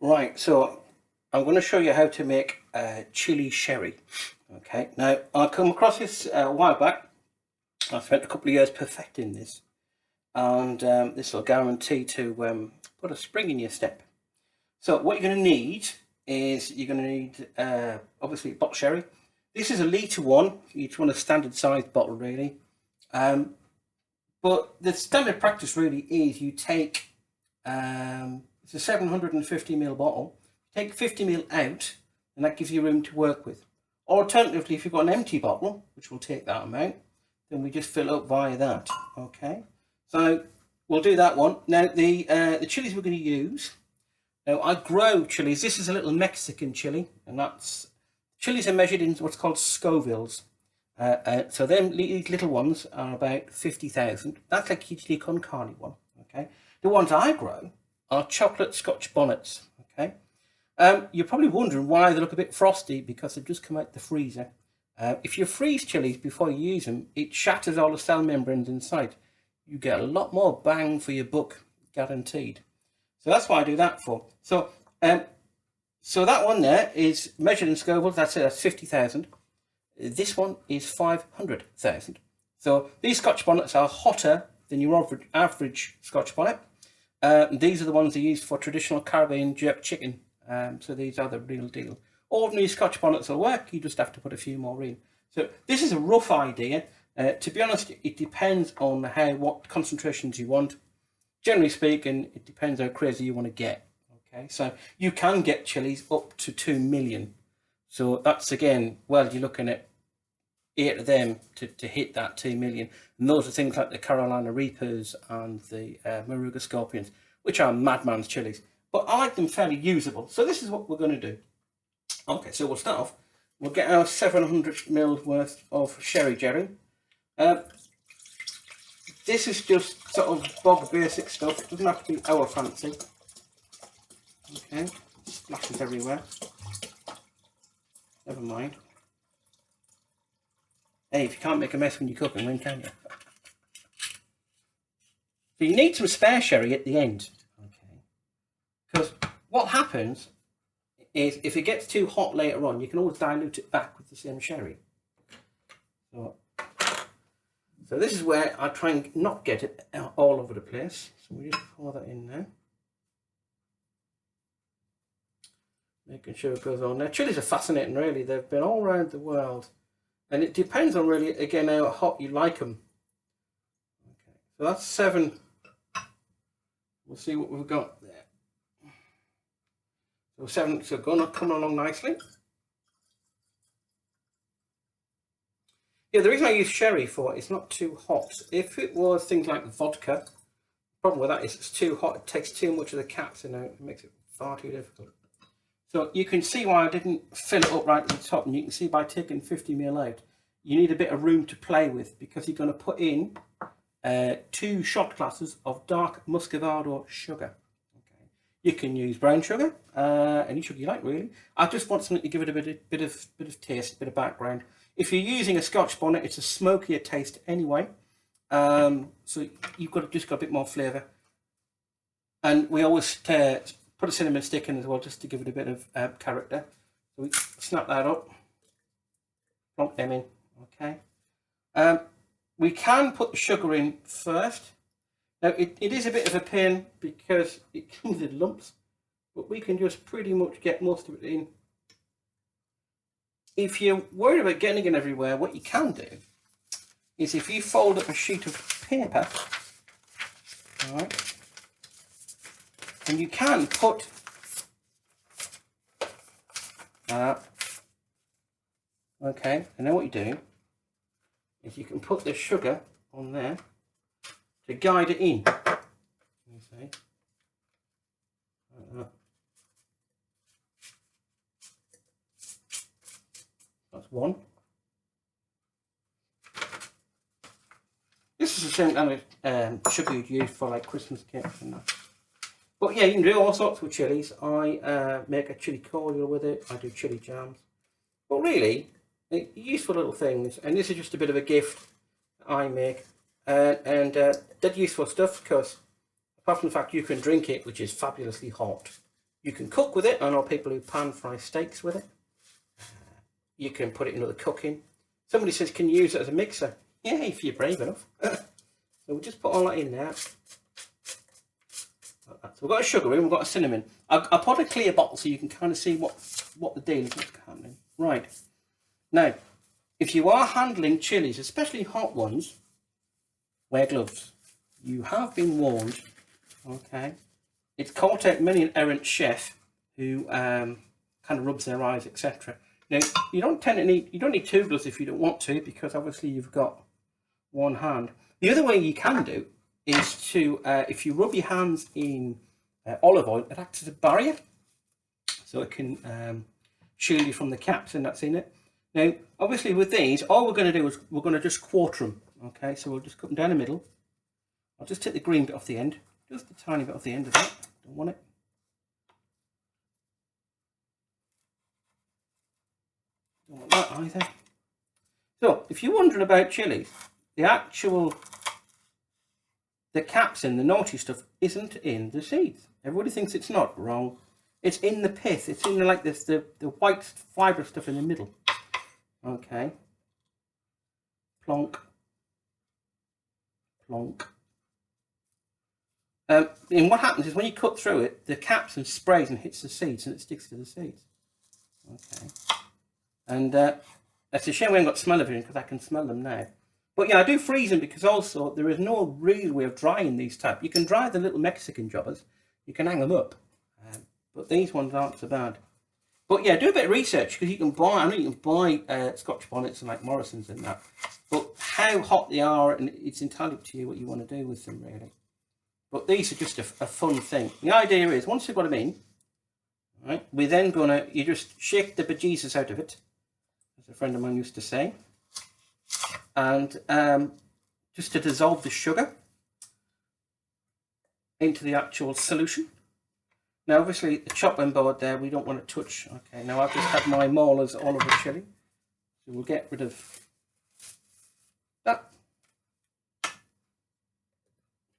Right, so I'm going to show you how to make chili sherry. Okay, now I come across this a while back. I spent a couple of years perfecting this, and this will guarantee to put a spring in your step. So what you're going to need is obviously bottle sherry. This is a litre one. Each one a standard sized bottle really. But the standard practice really is you take it's a 750 ml bottle. Take 50 ml out, and that gives you room to work with. Alternatively, if you've got an empty bottle, which will take that amount, then we just fill up via that. Okay, so we'll do that one. Now the chilies we're going to use. Now I grow chilies. This is a little Mexican chili, and chilies are measured in what's called Scovilles. So these little ones are about 50,000. That's like your chili con carne one. Okay, the ones I grow are chocolate Scotch bonnets. Okay, you're probably wondering why they look a bit frosty, because they've just come out the freezer. If you freeze chilies before you use them, it shatters all the cell membranes inside. You get a lot more bang for your buck, guaranteed. So that's why I do that for. So that one there is measured in Scovilles. That's 50,000. This one is 500,000. So these Scotch bonnets are hotter than your average Scotch bonnet. These are the ones they use for traditional Caribbean jerk chicken. So these are the real deal. Ordinary Scotch bonnets will work. You just have to put a few more in. So this is a rough idea. To be honest, it depends on what concentrations you want. Generally speaking, it depends how crazy you want to get. Okay, so you can get chilies up to 2 million. So that's, again, well, you're looking at 8 of them to hit that 2 million. And those are things like the Carolina Reapers and the Moruga Scorpions, which are madman's chilies. But I like them fairly usable. So this is what we're going to do. Okay, so we'll start off. We'll get our 700 ml worth of sherry jerry. This is just sort of bog basic stuff. It doesn't have to be our fancy. Okay, splashes everywhere. Never mind. Hey, if you can't make a mess when you're cooking, when can you? So you need some spare sherry at the end. Okay. Because what happens is if it gets too hot later on, you can always dilute it back with the same sherry. So this is where I try and not get it all over the place. So we just pour that in now. Making sure it goes on. Now chilies are fascinating really. They've been all around the world. And it depends on really, again, how hot you like them. Okay, so that's 7. We'll see what we've got there. So 7, so coming along nicely. Yeah, the reason I use sherry for it, it's not too hot. If it was things like vodka, the problem with that is it's too hot. It takes too much of the capsaicin out. It makes it far too difficult. So you can see why I didn't fill it up right at the top, and you can see by taking 50 ml out, you need a bit of room to play with, because you're going to put in 2 shot glasses of dark muscovado sugar. Okay. You can use brown sugar, any sugar you like really. I just want something to give it a bit of taste, a bit of background. If you're using a Scotch bonnet, it's a smokier taste anyway, so you've just got a bit more flavour. And we always put a cinnamon stick in as well, just to give it a bit of character. So we snap that up, plonk them in. Okay. We can put the sugar in first. Now it is a bit of a pain because it comes in lumps, but we can just pretty much get most of it in. If you're worried about getting it everywhere, what you can do is if you fold up a sheet of paper, all right, and you can put okay, and then what you do is you can put the sugar on there to guide it in. You see, like that. That's one. This is the same kind of sugar you'd use for like Christmas cakes and that. But yeah, you can do all sorts with chilies. I make a chili cordial with it. I do chili jams. But really, useful little things. And this is just a bit of a gift that I make. And dead useful stuff, because apart from the fact you can drink it, which is fabulously hot, You can cook with it. I know people who pan fry steaks with it. You can put it in other cooking. Somebody says, can you use it as a mixer? Yeah, if you're brave enough. So we'll just put all that in there. Like that. So we've got a sugar in, we've got a cinnamon. I put a clear bottle so you can kind of see what the deal is, what's happening. Right. Now, if you are handling chilies, especially hot ones, wear gloves. You have been warned. Okay. It's caught out many an errant chef who kind of rubs their eyes, etc. Now, you don't need two gloves if you don't want to, because obviously you've got one hand. The other way you can do is to, if you rub your hands in olive oil, it acts as a barrier, so it can shield you from the capsin that's in it. Now, obviously with these, all we're going to do is we're going to just quarter them. Okay, so we'll just cut them down the middle. I'll just take the green bit off the end, just a tiny bit off the end of that. Don't want it. Don't want that either. So, if you're wondering about chilies, the capsin, the naughty stuff, isn't in the seeds. Everybody thinks it's not. Wrong. It's in the pith. It's in like this, the white fibre stuff in the middle. Okay. Plonk. Plonk. And what happens is when you cut through it, the capsin sprays and hits the seeds and it sticks to the seeds. Okay. And it's a shame we haven't got smell of it because I can smell them now. But yeah, I do freeze them because also there is no real way of drying these type. You can dry the little Mexican jobbers. You can hang them up. But these ones aren't so bad. But yeah, do a bit of research because you can buy, I know you can buy Scotch bonnets and like Morrison's and that. But how hot they are, and it's entirely up to you what you want to do with them really. But these are just a fun thing. The idea is, once you've got them in, right, we're then gonna, you just shake the bejesus out of it, as a friend of mine used to say, and just to dissolve the sugar into the actual solution. Now, obviously, the chopping board there, we don't want to touch. Okay, now I've just had my maulers all over chili, so we'll get rid of that.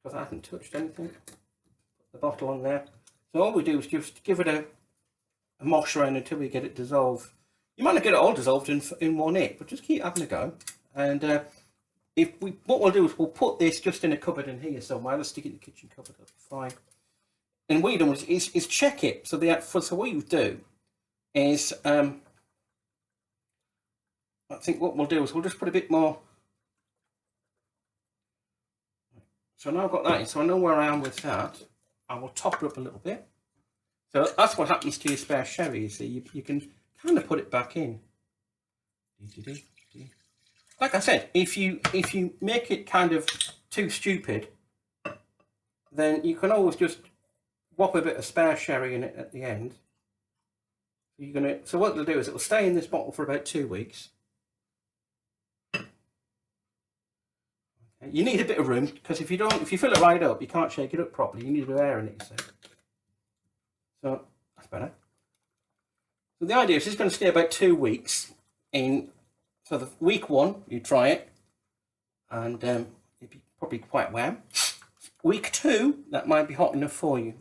Because I haven't touched anything. Put the bottle on there. So all we do is just give it a mosh around until we get it dissolved. You might not get it all dissolved in one hit, but just keep having a go. And what we'll do is we'll put this just in a cupboard in here somewhere. Let's stick it in the kitchen cupboard. That'll be fine. And what you do is check it. So what you do is I think what we'll do is we'll just put a bit more. So now I've got that in, so I know where I am with that. I will top it up a little bit. So that's what happens to your spare sherry, you see. You can kind of put it back in. Like I said, if you make it kind of too stupid, then you can always just whop a bit of spare sherry in it at the end. So what it'll do is it'll stay in this bottle for about 2 weeks. You need a bit of room because if you fill it right up, you can't shake it up properly. You need a bit of air in it, you see. So that's better. So the idea is it's going to stay about 2 weeks. So the week 1, you try it, and it'd be probably quite warm. Week 2, that might be hot enough for you.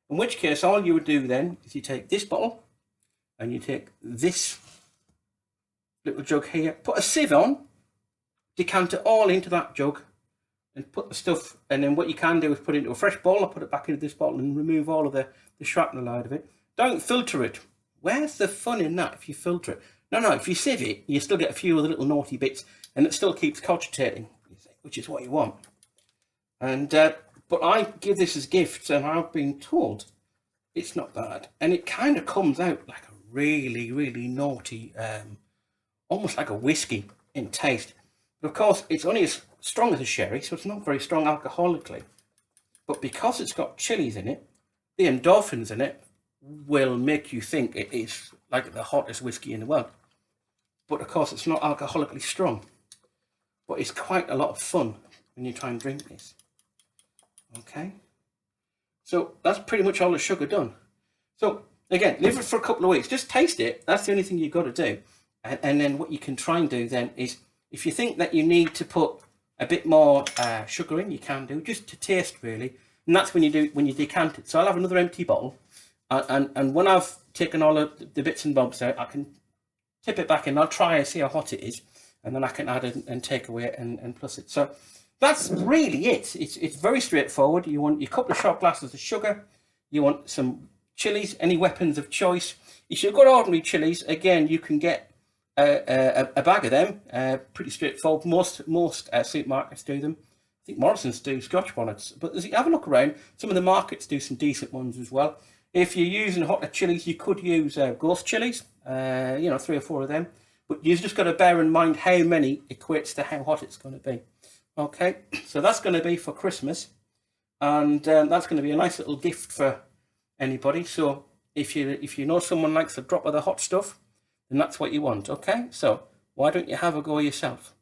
In which case, all you would do then is you take this bottle and you take this little jug here, put a sieve on. Decant it all into that jug and put the stuff, and then what you can do is put it into a fresh bowl or put it back into this bottle and remove all of the shrapnel out of it. Don't filter it. Where's the fun in that if you filter it? No, if you sieve it, you still get a few of the little naughty bits and it still keeps cogitating, which is what you want. And but I give this as gifts and I've been told it's not bad. And it kind of comes out like a really, really naughty, almost like a whiskey in taste. But of course, it's only as strong as a sherry, so it's not very strong alcoholically. But because it's got chilies in it, the endorphins in it will make you think it is like the hottest whiskey in the world. But of course, it's not alcoholically strong. But it's quite a lot of fun when you try and drink this. Okay? So that's pretty much all the sugar done. So again, leave it for a couple of weeks. Just taste it. That's the only thing you've got to do. And then what you can try and do then is, if you think that you need to put a bit more sugar in, you can do, just to taste really. And that's when you decant it. So I'll have another empty bottle And when I've taken all of the bits and bobs out, I can tip it back in. I'll try and see how hot it is, and then I can add it and take away and plus it. So that's really it. It's very straightforward. You want your couple of shot glasses of sugar. You want some chilies, any weapons of choice. If you've got ordinary chilies, again, you can get a bag of them. Pretty straightforward. Most supermarkets do them. I think Morrison's do Scotch bonnets. But have a look around. Some of the markets do some decent ones as well. If you're using hotter chilies, you could use ghost chilies. 3 or 4 of them. But you've just got to bear in mind how many equates to how hot it's going to be. Okay, so that's going to be for Christmas. And that's going to be a nice little gift for anybody. So if you know someone likes a drop of the hot stuff, then that's what you want. Okay, so why don't you have a go yourself?